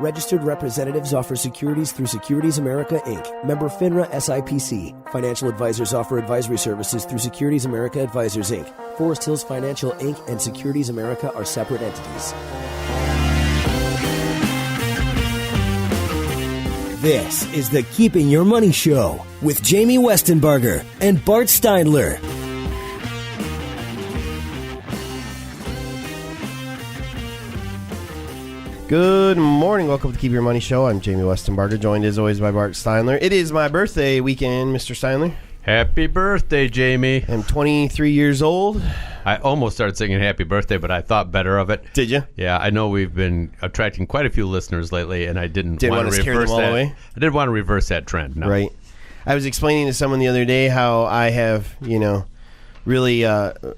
Registered representatives offer securities through Securities America, Inc., member FINRA SIPC. Financial advisors offer advisory services through Securities America Advisors, Inc. Forest Hills Financial, Inc. and Securities America are separate entities. This is the Keeping Your Money Show with Jamie Westenbarger and Bart Steindler. Good morning. Welcome to Keep Your Money Show. I'm Jamie Westenbarger, joined as always by Bart Steindler. It is my birthday weekend, Mr. Steindler. Happy birthday, Jamie. I'm 23 years old. I almost started singing happy birthday, but I thought better of it. Did you? Yeah, I know we've been attracting quite a few listeners lately, and I didn't want to scare them all away? I didn't want to reverse that trend. No. Right. I was explaining to someone the other day how I have, really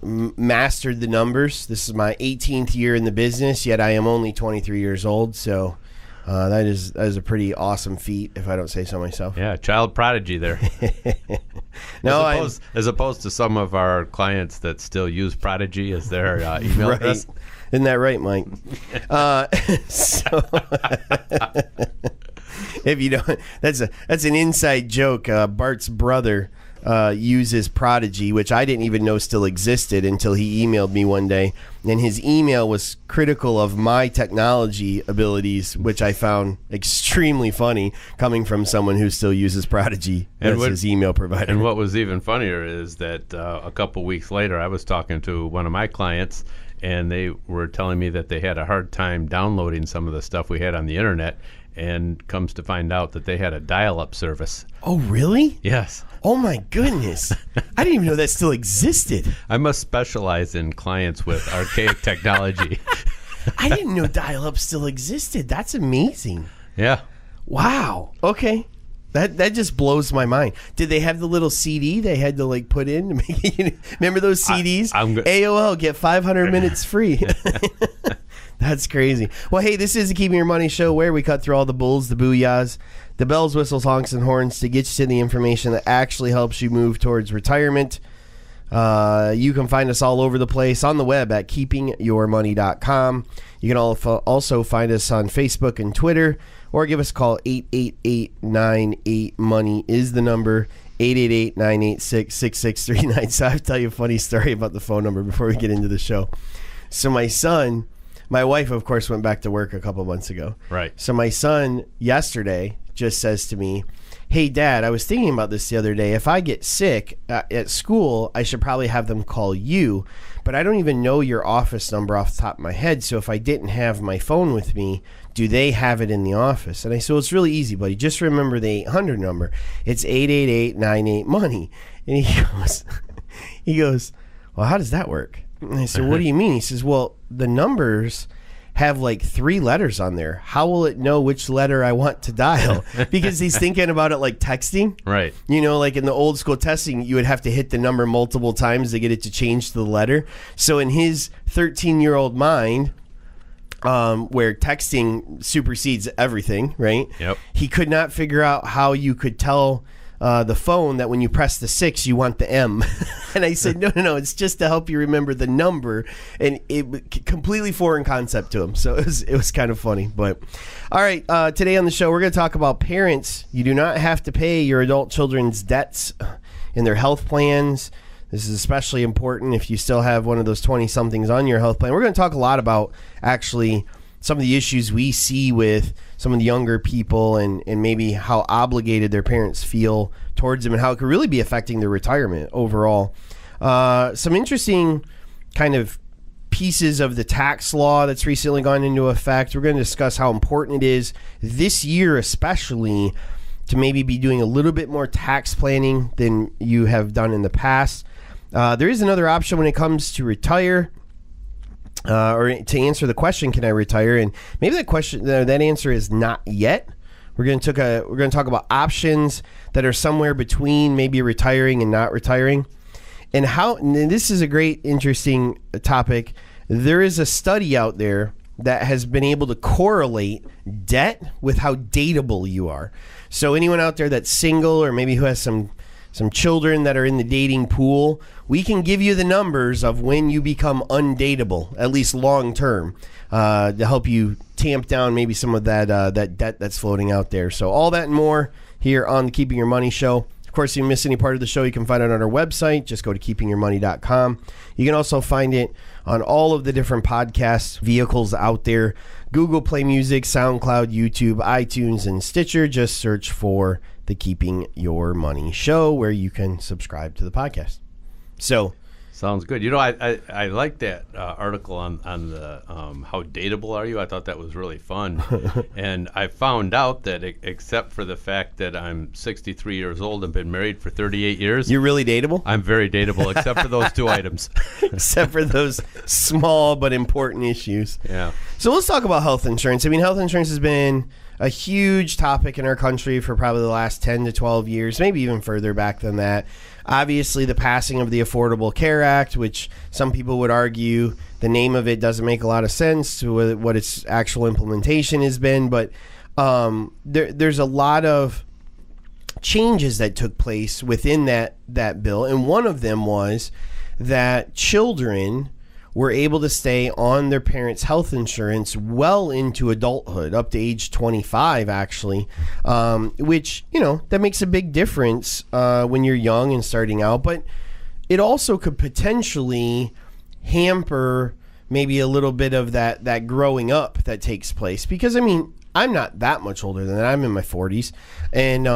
mastered the numbers. This is my 18th year in the business, yet I am only 23 years old. So that is a pretty awesome feat, if I don't say so myself. Yeah, child prodigy there. No, as opposed to some of our clients that still use Prodigy as their email right. address. Isn't that right, Mike? So if you don't, that's an inside joke. Bart's brother uses Prodigy, which I didn't even know still existed until he emailed me one day. And his email was critical of my technology abilities, which I found extremely funny coming from someone who still uses Prodigy as his email provider. And what was even funnier is that a couple weeks later, I was talking to one of my clients, and they were telling me that they had a hard time downloading some of the stuff we had on the internet, and comes to find out that they had a dial-up service. Oh, really? Yes. Oh, my goodness. I didn't even know that still existed. I must specialize in clients with archaic technology. I didn't know dial-up still existed. That's amazing. Yeah. Wow. Okay. That just blows my mind. Did they have the little CD they had to put in? Remember those CDs? AOL, get 500 minutes free. That's crazy. Well, hey, this is the Keeping Your Money Show where we cut through all the bulls, the booyahs, the bells, whistles, honks, and horns to get you to the information that actually helps you move towards retirement. You can find us all over the place on the web at keepingyourmoney.com. You can also find us on Facebook and Twitter, or give us a call. 888-98-MONEY is the number. 888-986-6639. So I'll tell you a funny story about the phone number before we get into the show. So my wife, of course, went back to work a couple months ago. Right. So my son yesterday just says to me, "Hey, Dad, I was thinking about this the other day. If I get sick at school, I should probably have them call you. But I don't even know your office number off the top of my head. So if I didn't have my phone with me, do they have it in the office?" And I said, "Well, it's really easy, buddy. Just remember the 800 number. It's 888-98-MONEY. And he goes, "Well, how does that work?" And I said, "What do you mean?" He says, "Well, the numbers have 3 letters on there. How will it know which letter I want to dial?" Because he's thinking about it like texting. Right. In the old school testing, you would have to hit the number multiple times to get it to change to the letter. So in his 13-year-old mind, where texting supersedes everything, right? Yep. He could not figure out how you could tell the phone that when you press the 6, you want the M. And I said, no, it's just to help you remember the number. And it was completely foreign concept to him. So it was kind of funny. But all right, today on the show, we're going to talk about parents. You do not have to pay your adult children's debts in their health plans. This is especially important if you still have one of those 20-somethings on your health plan. We're going to talk a lot about actually some of the issues we see with some of the younger people and maybe how obligated their parents feel towards them and how it could really be affecting their retirement overall. Some interesting kind of pieces of the tax law that's recently gone into effect. We're going to discuss how important it is this year especially to maybe be doing a little bit more tax planning than you have done in the past. There is another option when it comes to retire. Or to answer the question, can I retire? And maybe that answer is not yet. We're going to talk about options that are somewhere between maybe retiring and not retiring, and this is a great, interesting topic. There is a study out there that has been able to correlate debt with how dateable you are. So anyone out there that's single or maybe who has some some children that are in the dating pool, we can give you the numbers of when you become undateable, at least long term, to help you tamp down maybe some of that debt that's floating out there. So all that and more here on the Keeping Your Money Show. Of course, if you miss any part of the show, you can find it on our website. Just go to keepingyourmoney.com. You can also find it on all of the different podcast vehicles out there. Google Play Music, SoundCloud, YouTube, iTunes, and Stitcher. Just search for the Keeping Your Money Show, where you can subscribe to the podcast. So, sounds good. You know, I like that article on the how dateable are you? I thought that was really fun. And I found out that except for the fact that I'm 63 years old and been married for 38 years. You're really dateable? I'm very dateable, except for those two items. Except for those small but important issues. Yeah. So let's talk about health insurance. I mean, health insurance has been a huge topic in our country for probably the last 10 to 12 years, maybe even further back than that. Obviously, the passing of the Affordable Care Act, which some people would argue the name of it doesn't make a lot of sense to what its actual implementation has been. But there's a lot of changes that took place within that bill. And one of them was that children were able to stay on their parents' health insurance well into adulthood, up to age 25, actually, which, that makes a big difference when you're young and starting out. But it also could potentially hamper maybe a little bit of that growing up that takes place. Because, I mean, I'm not that much older than that. I'm in my 40s. And,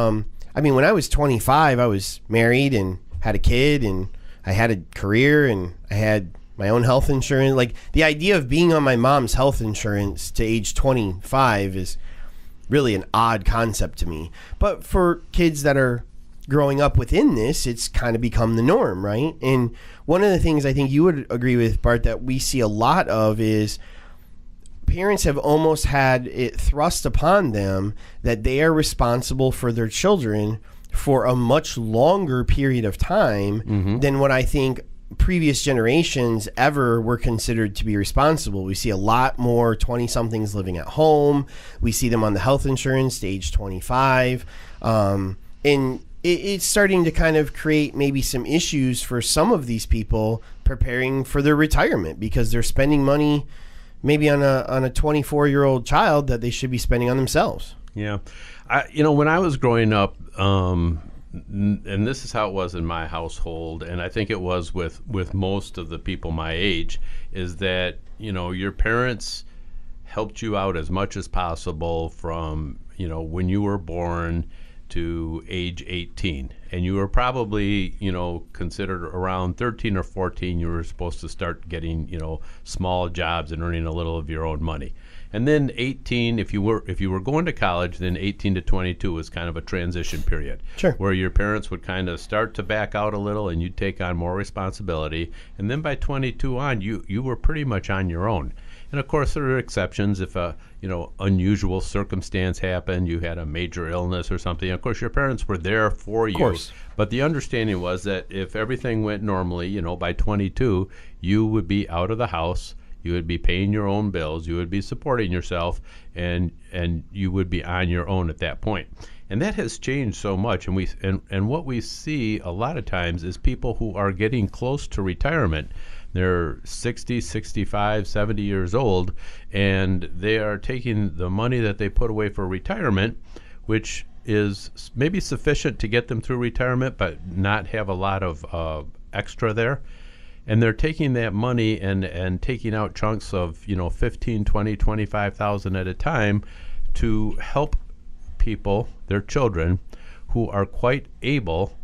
when I was 25, I was married and had a kid, and I had a career, and I had my own health insurance. Like, the idea of being on my mom's health insurance to age 25 is really an odd concept to me. But for kids that are growing up within this, it's kind of become the norm, right? And one of the things I think you would agree with, Bart, that we see a lot of is parents have almost had it thrust upon them that they are responsible for their children for a much longer period of time than what I think previous generations ever were considered to be responsible. We see a lot more 20-somethings living at home. We see them on the health insurance to age 25. And it's starting to kind of create maybe some issues for some of these people preparing for their retirement, because they're spending money maybe on a 24-year-old child that they should be spending on themselves. Yeah. When I was growing up, and this is how it was in my household, and I think it was with most of the people my age, is that, your parents helped you out as much as possible from, when you were born to age 18. And you were probably, considered around 13 or 14, you were supposed to start getting, small jobs and earning a little of your own money. And then 18, if you were going to college, then 18 to 22 was kind of a transition period. Sure. Where your parents would kind of start to back out a little and you'd take on more responsibility. And then by 22 on, you were pretty much on your own. And of course, there are exceptions. If a unusual circumstance happened, you had a major illness or something, of course, your parents were there for you. Of course. But the understanding was that if everything went normally, by 22, you would be out of the house. You would be paying your own bills. You would be supporting yourself, and you would be on your own at that point. And that has changed so much. And what we see a lot of times is people who are getting close to retirement. They're 60, 65, 70 years old, and they are taking the money that they put away for retirement, which is maybe sufficient to get them through retirement, but not have a lot of extra there. And they're taking that money and taking out chunks of, 15, 20, 25,000 at a time to help people, their children, who are quite able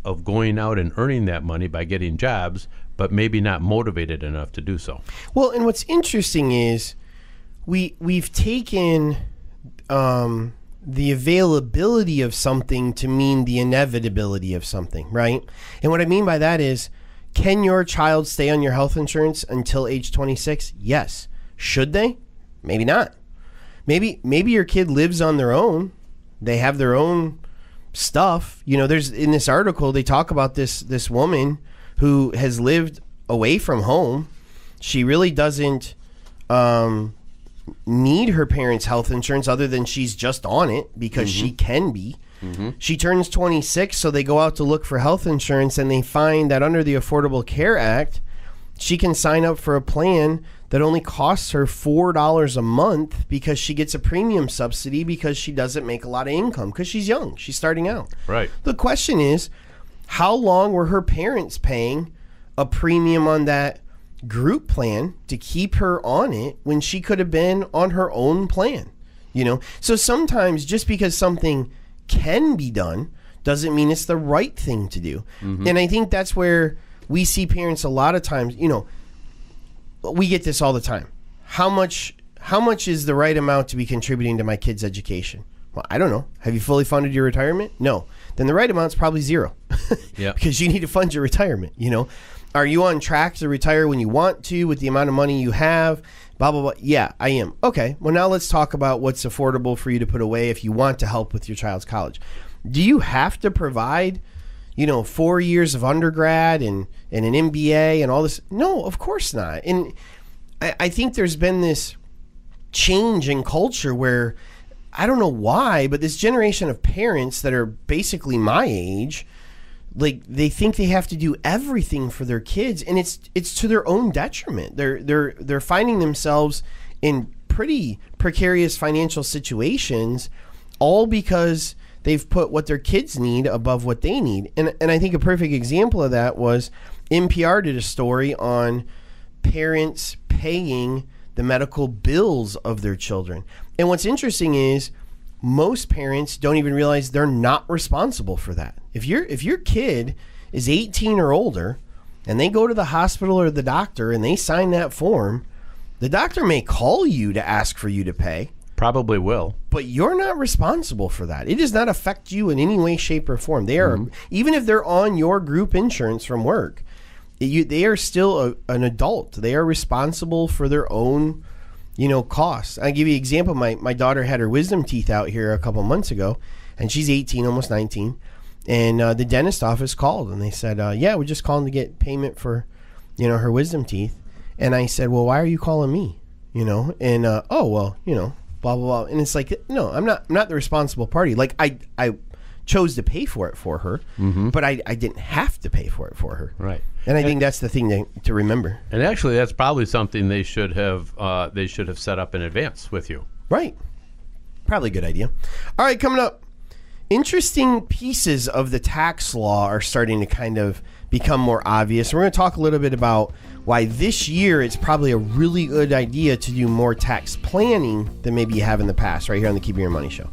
of going out and earning that money by getting jobs, but maybe not motivated enough to do so. Well, and what's interesting is we've taken the availability of something to mean the inevitability of something, right? And what I mean by that is, can your child stay on your health insurance until age 26? Yes. Should they? Maybe not. Maybe your kid lives on their own. They have their own stuff. There's in this article they talk about this woman who has lived away from home. She really doesn't need her parents' health insurance other than she's just on it because she can be. She turns 26, so they go out to look for health insurance, and they find that under the Affordable Care Act, she can sign up for a plan that only costs her $4 a month because she gets a premium subsidy because she doesn't make a lot of income because she's young. She's starting out. Right. The question is, how long were her parents paying a premium on that group plan to keep her on it when she could have been on her own plan? So sometimes just because something can be done doesn't mean it's the right thing to do. And I think that's where we see parents a lot of times, we get this all the time. How much is the right amount to be contributing to my kid's education? Well, I don't know. Have you fully funded your retirement? No. Then the right amount's probably zero. Yeah. Because you need to fund your retirement, Are you on track to retire when you want to with the amount of money you have? Blah, blah, blah. Yeah, I am. Okay. Well, now let's talk about what's affordable for you to put away if you want to help with your child's college. Do you have to provide 4 years of undergrad and an MBA and all this? No, of course not. And I think there's been this change in culture where, I don't know why, but this generation of parents that are basically my age, like, they think they have to do everything for their kids, and it's to their own detriment. They're finding themselves in pretty precarious financial situations, all because they've put what their kids need above what they need. And I think a perfect example of that was NPR did a story on parents paying the medical bills of their children. And what's interesting is most parents don't even realize they're not responsible for that. If your kid is 18 or older and they go to the hospital or the doctor and they sign that form, the doctor may call you to ask for you to pay. Probably will. But you're not responsible for that. It does not affect you in any way, shape, or form. They are, even if they're on your group insurance from work, they are still an adult. They are responsible for their own, costs. I'll give you an example. My daughter had her wisdom teeth out here a couple months ago, and she's 18, almost 19. And the dentist office called, and they said, yeah, we're just calling to get payment for, her wisdom teeth. And I said, well, why are you calling me? And, oh, well, blah, blah, blah. And it's like, no, I'm not the responsible party. Like, I chose to pay for it for her, but I didn't have to pay for it for her. Right. And I think that's the thing to remember. And actually, that's probably something they should have set up in advance with you. Right. Probably a good idea. All right, coming up, interesting pieces of the tax law are starting to kind of become more obvious. We're going to talk a little bit about why this year it's probably a really good idea to do more tax planning than maybe you have in the past, right here on the Keeping Your Money Show.